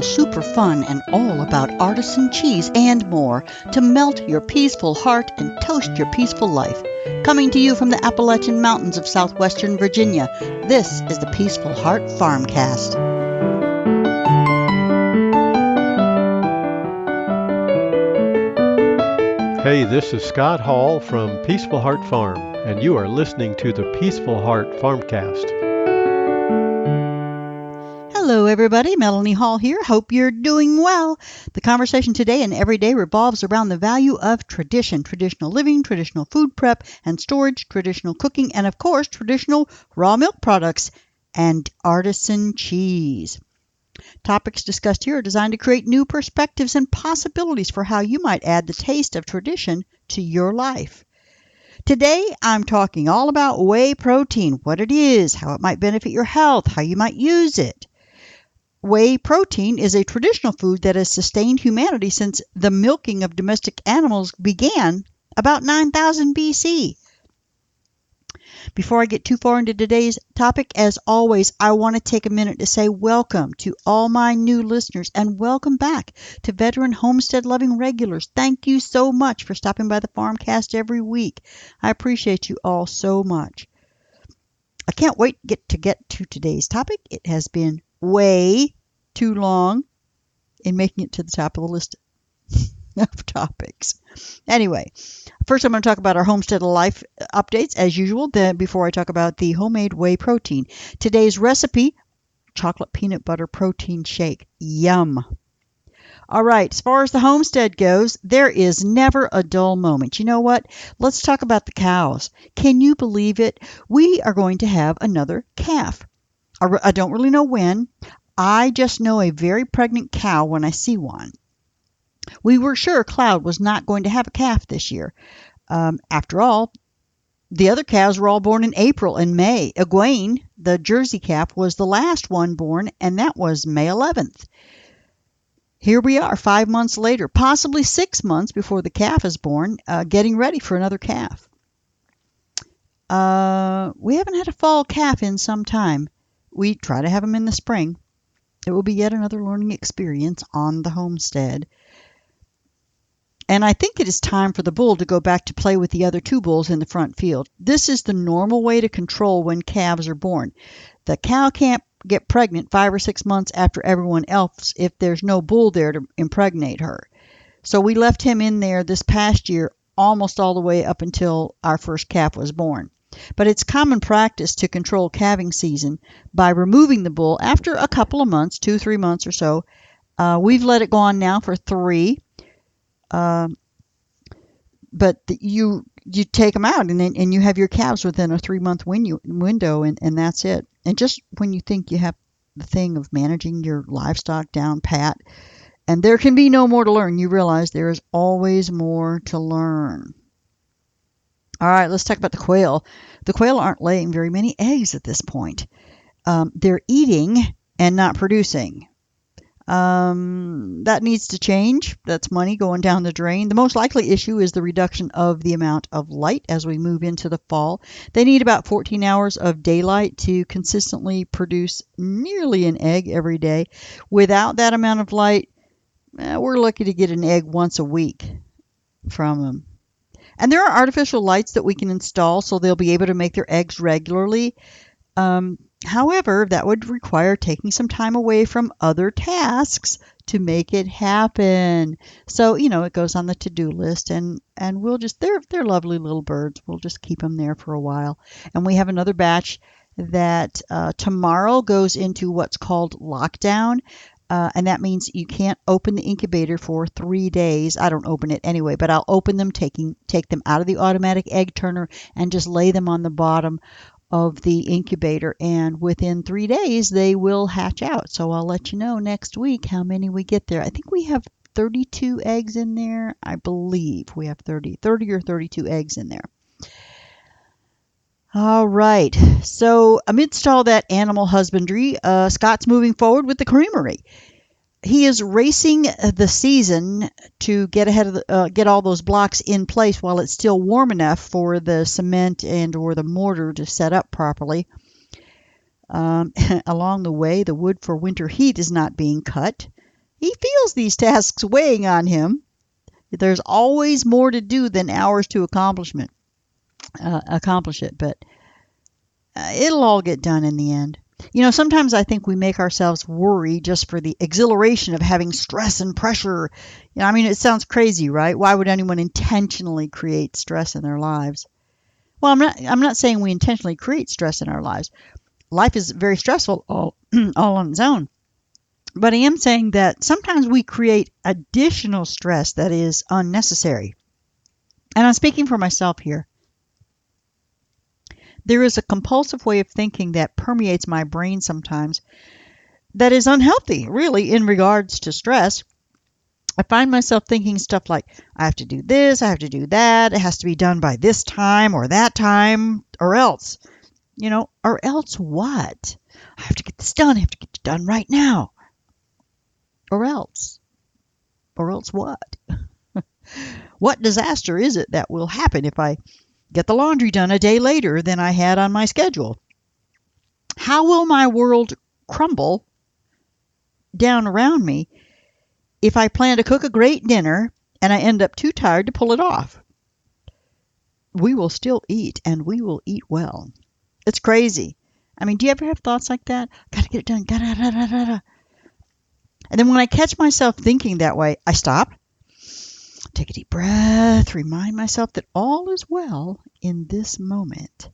super fun, and all about artisan cheese and more to melt your peaceful heart and toast your peaceful life. Coming to you from the Appalachian Mountains of southwestern Virginia, this is the Peaceful Heart Farmcast. Hey, this is Scott Hall from Peaceful Heart Farm, and you are listening to the Peaceful Heart Farmcast. Hello, everybody. Melanie Hall here. Hope you're doing well. The conversation today and every day revolves around the value of tradition, traditional living, traditional food prep and storage, traditional cooking, and of course, traditional raw milk products and artisan cheese. Topics discussed here are designed to create new perspectives and possibilities for how you might add the taste of tradition to your life. Today, I'm talking all about whey protein, what it is, how it might benefit your health, how you might use it. Whey protein is a traditional food that has sustained humanity since the milking of domestic animals began about 9,000 BC. Before I get too far into today's topic, as always, I want to take a minute to say welcome to all my new listeners and welcome back to veteran homestead loving regulars. Thank you so much for stopping by the Farmcast every week. I appreciate you all so much. I can't wait to get to today's topic. It has been way too long in making it to the top of the list of topics. Anyway, first I'm going to talk about our Homestead Life updates as usual, then before I talk about the homemade whey protein. Today's recipe, chocolate peanut butter protein shake. Yum. All right, as far as the homestead goes, there is never a dull moment. You know what? Let's talk about the cows. Can you believe it? We are going to have another calf. I don't really know when. I just know a very pregnant cow when I see one. We were sure Cloud was not going to have a calf this year. After all, the other calves were all born in April and May. Egwene, the Jersey calf, was the last one born, and that was May 11th. Here we are 5 months later, possibly 6 months before the calf is born, getting ready for another calf. We haven't had a fall calf in some time. We try to have them in the spring. It will be yet another learning experience on the homestead. And I think it is time for the bull to go back to play with the other two bulls in the front field. This is the normal way to control when calves are born. The cow can't get pregnant 5 or 6 months after everyone else if there's no bull there to impregnate her. So we left him in there this past year almost all the way up until our first calf was born. But it's common practice to control calving season by removing the bull after a couple of months, 2-3 months or so. We've let it go on now for 3. But you take them out and you have your calves within a 3-month window and that's it. And just when you think you have the thing of managing your livestock down pat, and there can be no more to learn, you realize there is always more to learn. All right, let's talk about the quail. The quail aren't laying very many eggs at this point. They're eating and not producing. That needs to change. That's money going down the drain. The most likely issue is the reduction of the amount of light as we move into the fall. They need about 14 hours of daylight to consistently produce nearly an egg every day. Without that amount of light, we're lucky to get an egg once a week from them. And there are artificial lights that we can install so they'll be able to make their eggs regularly. However, that would require taking some time away from other tasks to make it happen. So, it goes on the to-do list and we'll just, they're lovely little birds. We'll just keep them there for a while. And we have another batch that tomorrow goes into what's called lockdown. And that means you can't open the incubator for 3 days. I don't open it anyway, but I'll open them, take them out of the automatic egg turner and just lay them on the bottom of the incubator. And within 3 days, they will hatch out. So I'll let you know next week how many we get there. I think we have 32 eggs in there. I believe we have 30 or 32 eggs in there. All right. So amidst all that animal husbandry, Scott's moving forward with the creamery. He is racing the season to get ahead of get all those blocks in place while it's still warm enough for the cement and or the mortar to set up properly. Along the way, the wood for winter heat is not being cut. He feels these tasks weighing on him. There's always more to do than hours to accomplish it, but it'll all get done in the end. Sometimes I think we make ourselves worry just for the exhilaration of having stress and pressure. It sounds crazy, right? Why would anyone intentionally create stress in their lives? Well, I'm not saying we intentionally create stress in our lives. Life is very stressful all on its own. But I am saying that sometimes we create additional stress that is unnecessary. And I'm speaking for myself here. There is a compulsive way of thinking that permeates my brain sometimes that is unhealthy, really, in regards to stress. I find myself thinking stuff like, I have to do this, I have to do that, it has to be done by this time or that time, or else. Or else what? I have to get this done, I have to get it done right now. Or else. Or else what? What disaster is it that will happen if I get the laundry done a day later than I had on my schedule? How will my world crumble down around me if I plan to cook a great dinner and I end up too tired to pull it off? We will still eat, and we will eat well. It's crazy. Do you ever have thoughts like that? Gotta get it done. Gotta. And then when I catch myself thinking that way, I stop, take a deep breath, remind myself that all is well in this moment.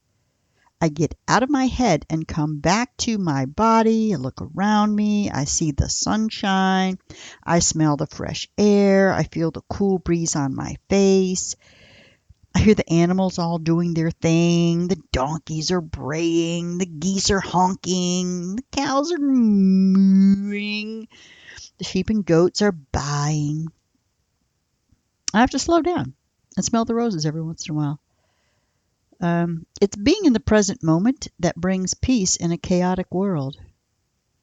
I get out of my head and come back to my body. I look around me. I see the sunshine. I smell the fresh air. I feel the cool breeze on my face. I hear the animals all doing their thing. The donkeys are braying. The geese are honking. The cows are mooing. The sheep and goats are baaing. I have to slow down and smell the roses every once in a while. It's being in the present moment that brings peace in a chaotic world.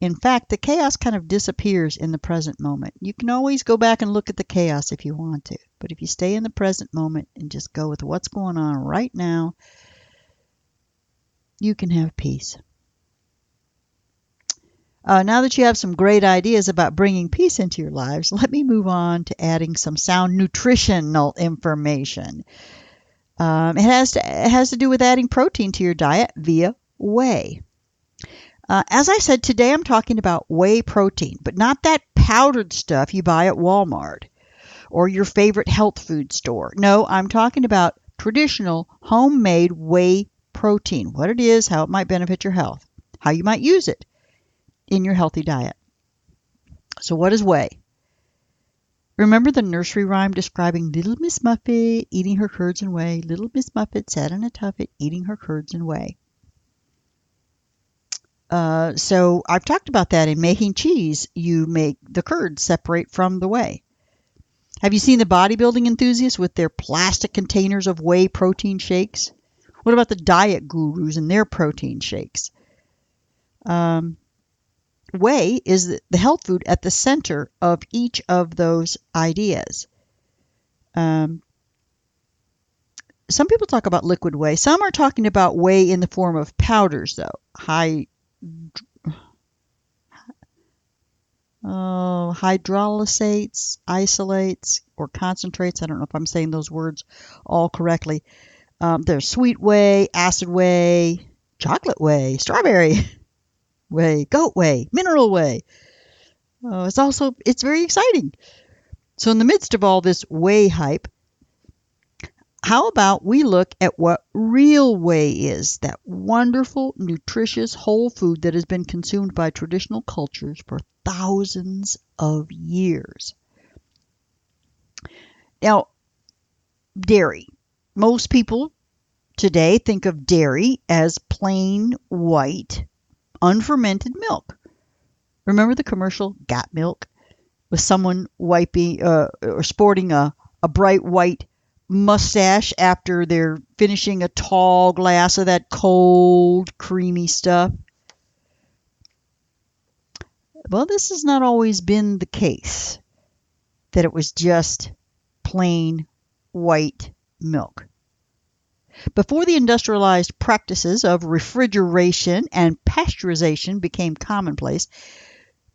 In fact, the chaos kind of disappears in the present moment. You can always go back and look at the chaos if you want to. But if you stay in the present moment and just go with what's going on right now, you can have peace. Now that you have some great ideas about bringing peace into your lives, let me move on to adding some sound nutritional information. It has to do with adding protein to your diet via whey. As I said, today I'm talking about whey protein, but not that powdered stuff you buy at Walmart or your favorite health food store. No, I'm talking about traditional homemade whey protein, what it is, how it might benefit your health, how you might use it in your healthy diet. So what is whey? Remember the nursery rhyme describing Little Miss Muffet eating her curds and whey? Little Miss Muffet sat on a tuffet eating her curds and whey. So I've talked about that in making cheese. You make the curds separate from the whey. Have you seen the bodybuilding enthusiasts with their plastic containers of whey protein shakes? What about the diet gurus and their protein shakes? Whey is the health food at the center of each of those ideas. Some people talk about liquid whey. Some are talking about whey in the form of powders, though. Hydrolysates, isolates, or concentrates. I don't know if I'm saying those words all correctly. There's sweet whey, acid whey, chocolate whey, strawberry whey, goat whey, mineral whey. It's very exciting. So in the midst of all this whey hype, how about we look at what real whey is, that wonderful, nutritious, whole food that has been consumed by traditional cultures for thousands of years. Now, dairy. Most people today think of dairy as plain white, unfermented milk. Remember the commercial Got Milk with someone wiping or sporting a bright white mustache after they're finishing a tall glass of that cold, creamy stuff? Well, this has not always been the case, that it was just plain white milk. Before the industrialized practices of refrigeration and pasteurization became commonplace,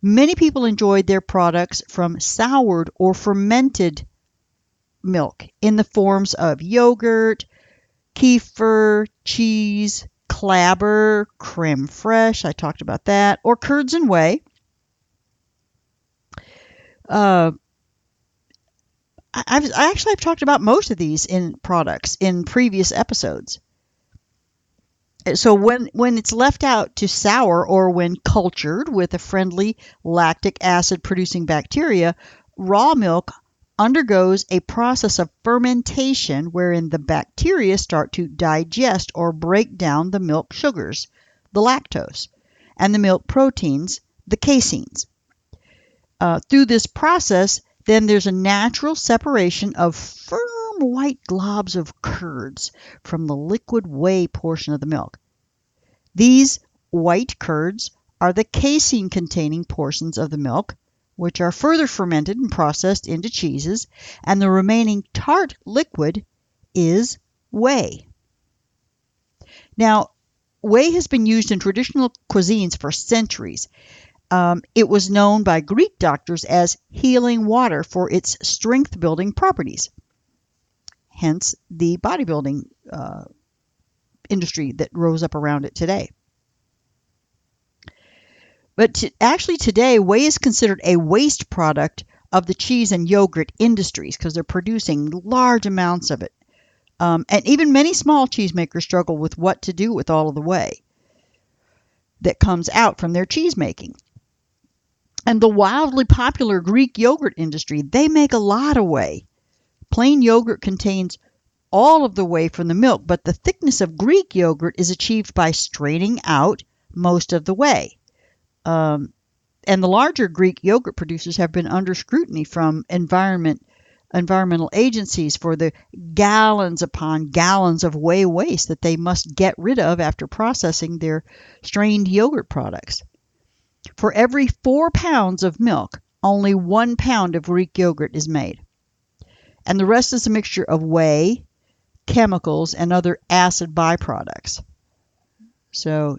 Many people enjoyed their products from soured or fermented milk in the forms of yogurt, kefir, cheese, clabber, creme fraiche, I talked about that, or curds and whey. I've talked about most of these in products in previous episodes. So when it's left out to sour or when cultured with a friendly lactic acid producing bacteria, raw milk undergoes a process of fermentation wherein the bacteria start to digest or break down the milk sugars, the lactose, and the milk proteins, the caseins. Through this process, then there's a natural separation of firm white globs of curds from the liquid whey portion of the milk. These white curds are the casein-containing portions of the milk, which are further fermented and processed into cheeses, and the remaining tart liquid is whey. Now, whey has been used in traditional cuisines for centuries. It was known by Greek doctors as healing water for its strength-building properties, hence the bodybuilding industry that rose up around it today. But actually today, whey is considered a waste product of the cheese and yogurt industries because they're producing large amounts of it. And even many small cheesemakers struggle with what to do with all of the whey that comes out from their cheese making. And the wildly popular Greek yogurt industry, they make a lot of whey. Plain yogurt contains all of the whey from the milk, but the thickness of Greek yogurt is achieved by straining out most of the whey. And the larger Greek yogurt producers have been under scrutiny from environmental agencies for the gallons upon gallons of whey waste that they must get rid of after processing their strained yogurt products. For every 4 pounds of milk, only 1 pound of Greek yogurt is made. And the rest is a mixture of whey, chemicals, and other acid byproducts. So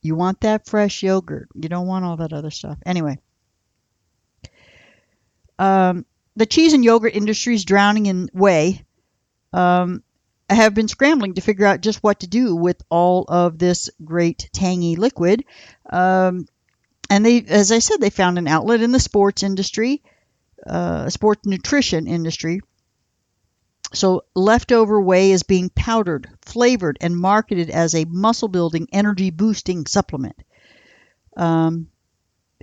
you want that fresh yogurt. You don't want all that other stuff. Anyway, the cheese and yogurt industries drowning in whey have been scrambling to figure out just what to do with all of this great tangy liquid. And they, as I said, they found an outlet in the sports industry, sports nutrition industry. So leftover whey is being powdered, flavored, and marketed as a muscle-building, energy-boosting supplement. And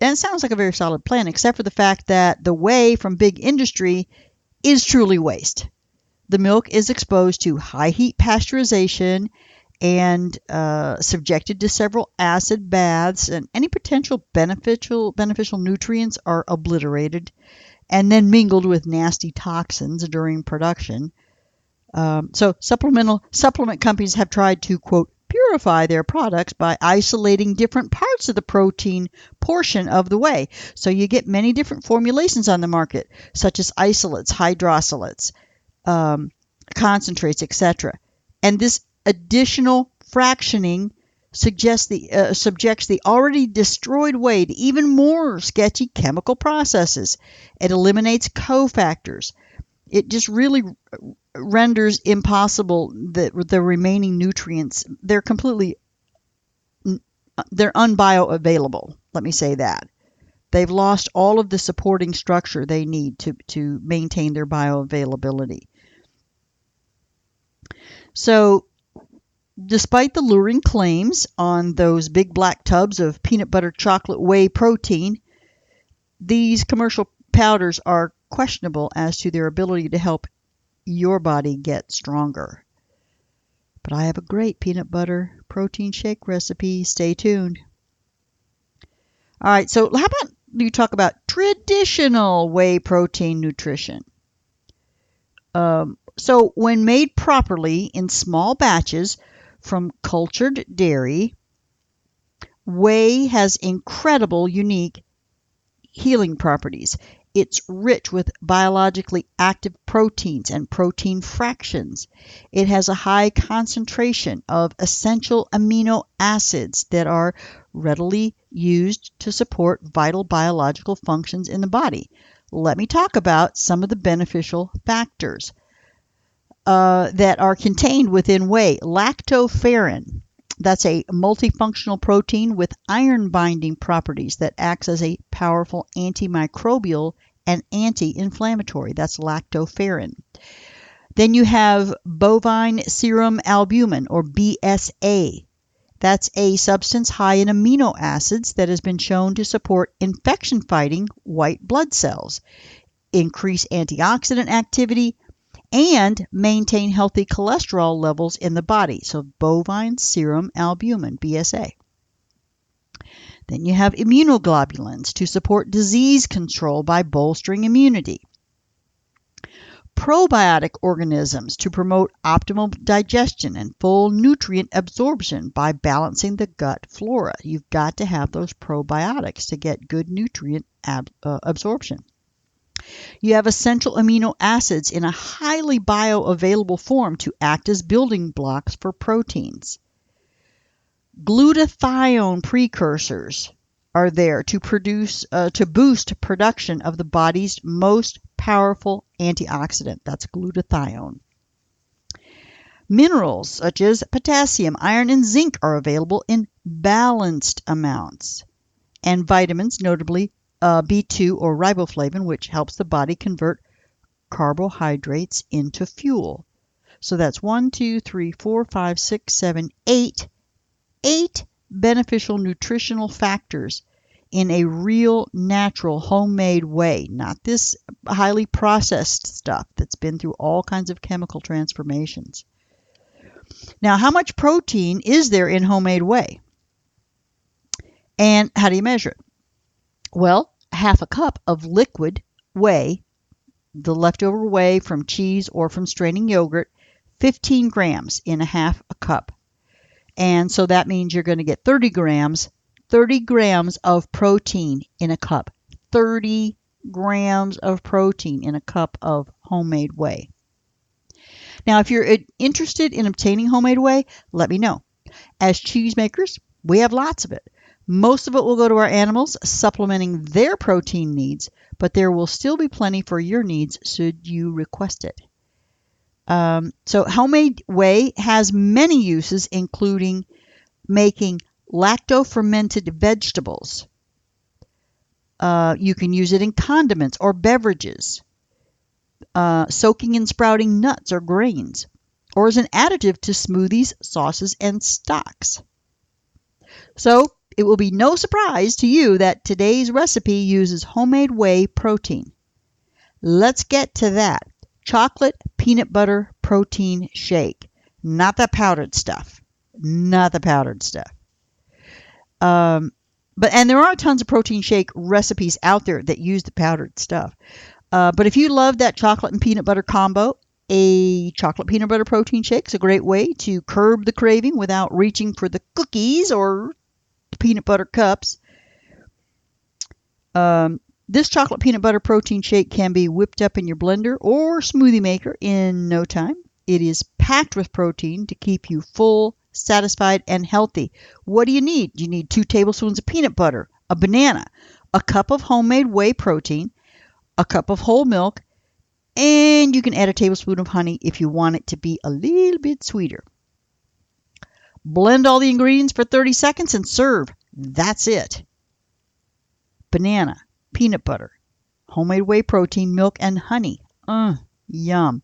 it sounds like a very solid plan, except for the fact that the whey from big industry is truly waste. The milk is exposed to high-heat pasteurization and subjected to several acid baths, and any potential beneficial nutrients are obliterated and then mingled with nasty toxins during production. So supplement companies have tried to, quote, purify their products by isolating different parts of the protein portion of the whey. So you get many different formulations on the market, such as isolates, hydrosylates, concentrates, etc. And this additional fractioning subjects the already destroyed whey to even more sketchy chemical processes. It eliminates cofactors. It just really renders impossible the remaining nutrients. They're unbioavailable. Let me say that. They've lost all of the supporting structure they need to maintain their bioavailability. So, despite the luring claims on those big black tubs of peanut butter chocolate whey protein, these commercial powders are questionable as to their ability to help your body get stronger. But I have a great peanut butter protein shake recipe. Stay tuned. All right, so how about you talk about traditional whey protein nutrition? So when made properly in small batches from cultured dairy, whey has incredible, unique healing properties. It's rich with biologically active proteins and protein fractions. It has a high concentration of essential amino acids that are readily used to support vital biological functions in the body. Let me talk about some of the beneficial factors that are contained within whey. Lactoferrin. That's a multifunctional protein with iron-binding properties that acts as a powerful antimicrobial and anti-inflammatory. That's lactoferrin. Then you have bovine serum albumin, or BSA. That's a substance high in amino acids that has been shown to support infection-fighting white blood cells, increase antioxidant activity, and maintain healthy cholesterol levels in the body. So bovine serum albumin, BSA. Then you have immunoglobulins to support disease control by bolstering immunity. Probiotic organisms to promote optimal digestion and full nutrient absorption by balancing the gut flora. You've got to have those probiotics to get good nutrient absorption. You have essential amino acids in a highly bioavailable form to act as building blocks for proteins. Glutathione precursors are there to boost production of the body's most powerful antioxidant. That's glutathione. Minerals such as potassium, iron, and zinc are available in balanced amounts. And vitamins, notably B2 or riboflavin, which helps the body convert carbohydrates into fuel. So that's 1, 2, 3, 4, 5, 6, 7, 8. 8 beneficial nutritional factors in a real, natural, homemade whey, not this highly processed stuff that's been through all kinds of chemical transformations. Now, how much protein is there in homemade whey? And how do you measure it? Well, half a cup of liquid whey, the leftover whey from cheese or from straining yogurt, 15 grams in a half a cup. And so that means you're going to get 30 grams of protein in a cup. 30 grams of protein in a cup of homemade whey. Now, if you're interested in obtaining homemade whey, let me know. As cheesemakers, we have lots of it. Most of it will go to our animals, supplementing their protein needs, but there will still be plenty for your needs should you request it. So homemade whey has many uses, including making lacto-fermented vegetables. You can use it in condiments or beverages, soaking and sprouting nuts or grains, or as an additive to smoothies, sauces, and stocks. So it will be no surprise to you that today's recipe uses homemade whey protein. Let's get to that. Chocolate peanut butter protein shake. Not the powdered stuff. Not the powdered stuff. And there are tons of protein shake recipes out there that use the powdered stuff. But if you love that chocolate and peanut butter combo, a chocolate peanut butter protein shake is a great way to curb the craving without reaching for the cookies or the peanut butter cups. This chocolate peanut butter protein shake can be whipped up in your blender or smoothie maker in no time. It is packed with protein to keep you full, satisfied, and healthy. What do you need? You need 2 tablespoons of peanut butter, a banana, a cup of homemade whey protein, a cup of whole milk, and you can add a tablespoon of honey if you want it to be a little bit sweeter. Blend all the ingredients for 30 seconds and serve. That's it. Banana, peanut butter, homemade whey protein, milk, and honey. Yum.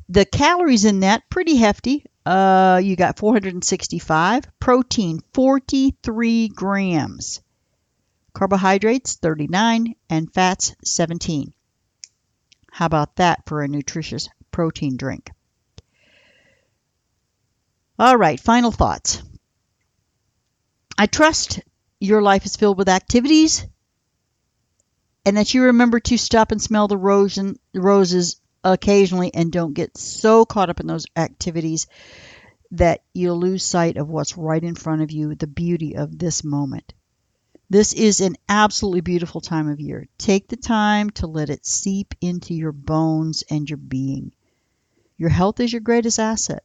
The calories in that, pretty hefty. You got 465. Protein, 43 grams. Carbohydrates, 39. And fats, 17. How about that for a nutritious protein drink? All right, final thoughts. I trust your life is filled with activities and that you remember to stop and smell the roses occasionally and don't get so caught up in those activities that you'll lose sight of what's right in front of you, the beauty of this moment. This is an absolutely beautiful time of year. Take the time to let it seep into your bones and your being. Your health is your greatest asset.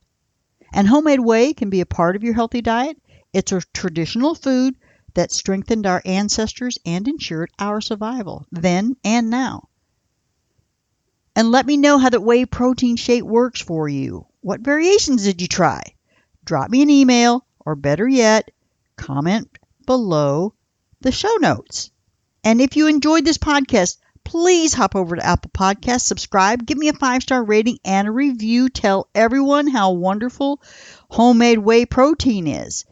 And homemade whey can be a part of your healthy diet. It's a traditional food that strengthened our ancestors and ensured our survival, then and now. And let me know how the whey protein shake works for you. What variations did you try? Drop me an email, or better yet, comment below the show notes. And if you enjoyed this podcast, please hop over to Apple Podcasts, subscribe, give me a 5-star rating and a review. Tell everyone how wonderful homemade whey protein is.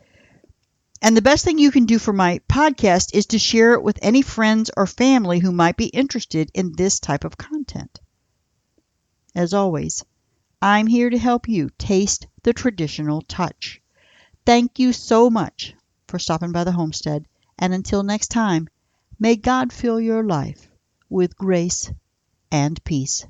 And the best thing you can do for my podcast is to share it with any friends or family who might be interested in this type of content. As always, I'm here to help you taste the traditional touch. Thank you so much for stopping by the homestead. And until next time, may God fill your life with grace and peace.